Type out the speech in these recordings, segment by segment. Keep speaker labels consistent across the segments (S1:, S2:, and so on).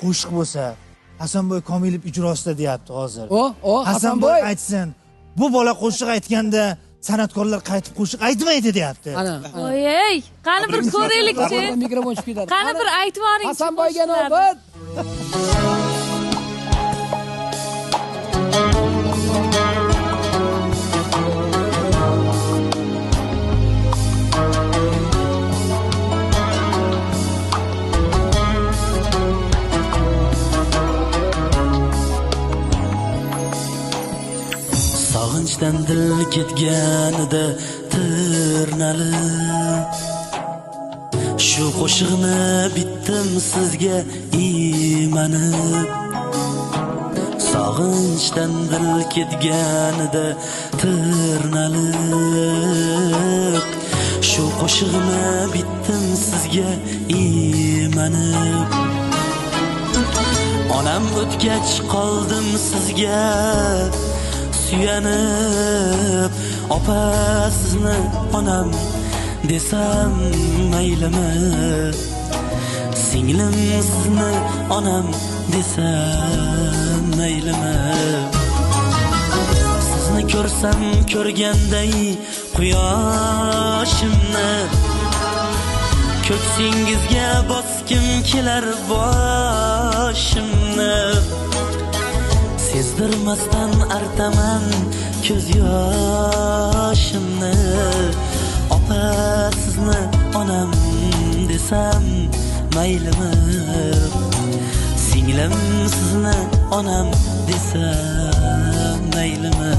S1: qo'shiq bo'lsa, Hasanboy Komilov ijrosida deyapti hozir.
S2: O,
S1: Hasanboy aytsin. Bu bola qo'shiq aytganda san'atkorlar qaytib qo'shiq aytmaydi deyapti.
S3: Voy, qani bir ko'raylik-chi.
S2: Mikrofon chiqib ketadi.
S3: Qani bir aytib yuboring.
S2: Hasanboyga navbat.
S4: Sog'inchdan dil ketganida tirnalib shu qo'shiqni bittim sizga iymanib. Sog'inchdan dil ketganida tirnalib shu qo'shiqni bittim sizga iymanib. Onam o'tgach qoldim sizga suyanib, opa sizni onam desam maylimi? Singlim sizni onam desam maylimi? Sizni ko'rsam ko'rganday quyoshimni ko'ksingizga boskim kelar boshimni. Sezdirmasdan artaman ko'z yoshimni. Opa sizni onam desam maylimi? Singlim sizni onam desam maylimi?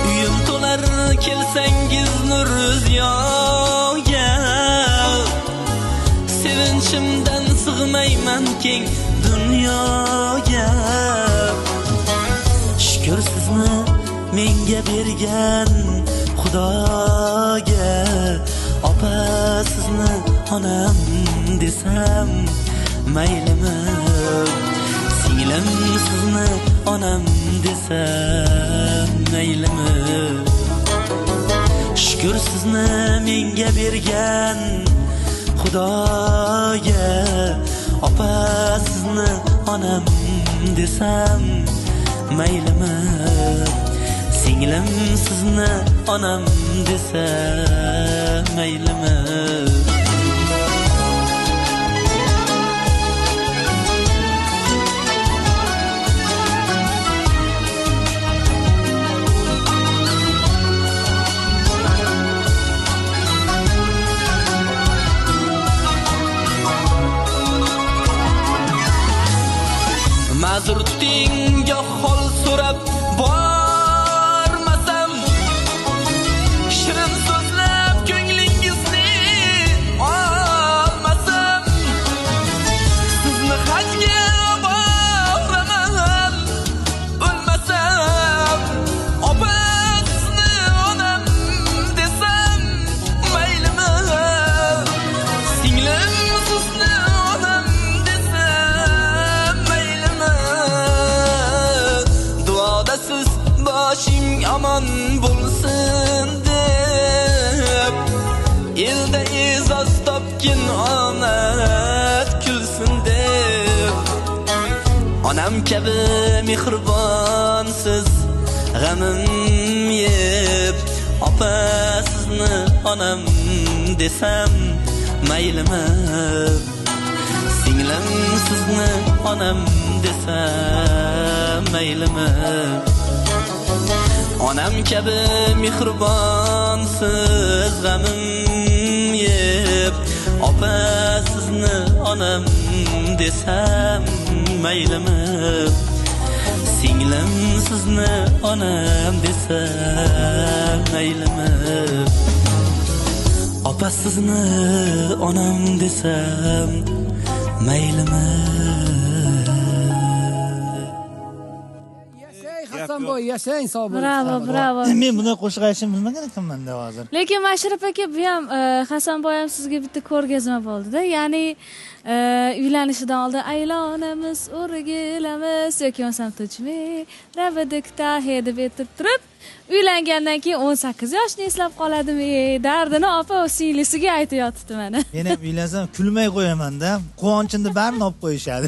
S4: Uyim to'lar kelsangiz nur ziyoga, sevinchimdan sig'mayman keng dunyoga. Shukr sizni menga bergan Xudoga. Opa sizni onam desam maylimi? Singlim sizni onam desam maylimi? Shukr sizni menga bergan Xudoga. Opa sizni onam desam maylimi? Singlim sizni onam desam maylimi? Ma'zur tuting, goh hol so'rab bormasam, shirin so'zlab ko'nglingizni olmasam, sizni hajga boraman o'lmasam. Opa sizni onam desam maylimi? Singlim sizni onam desam maylimi? Duodasiz boshing omon bo'lsin deb, elda e'zoz topgin omad kulsin deb. Onam kabi mehribonsiz g'amim yeb, opa sizni onam desam maylimi? Singlim sizni onam desam maylimi? Onam kabi mehribonsiz g'amim yeb, opa sizni onam desam maylimi? Singlim sizni onam desam maylimi? Opa sizni onam desam maylimi?
S2: Hasanboy yashang sog' bo'ling.
S3: Bravo, bravo.
S1: Men bunday qo'shiq aytishni bilmagan ekanman-da hozir.
S3: Lekin Mashrab aka bu ham Hasanboy ham sizga bitta ko'rgazma bo'ldi-da. Ya'ni uylanishidan oldin aylonamiz o'rgilamiz yoki bo'lmasam tuchme rabadikta deb aytib turib uylangandan keyin 18 yoshni eslab qoladimi? Dardini opa singlisiga aytayotibdi mana.
S1: Men ham uylansam kulmay qo'yaman-da. Quvonchimni barini olib qo'yishadi.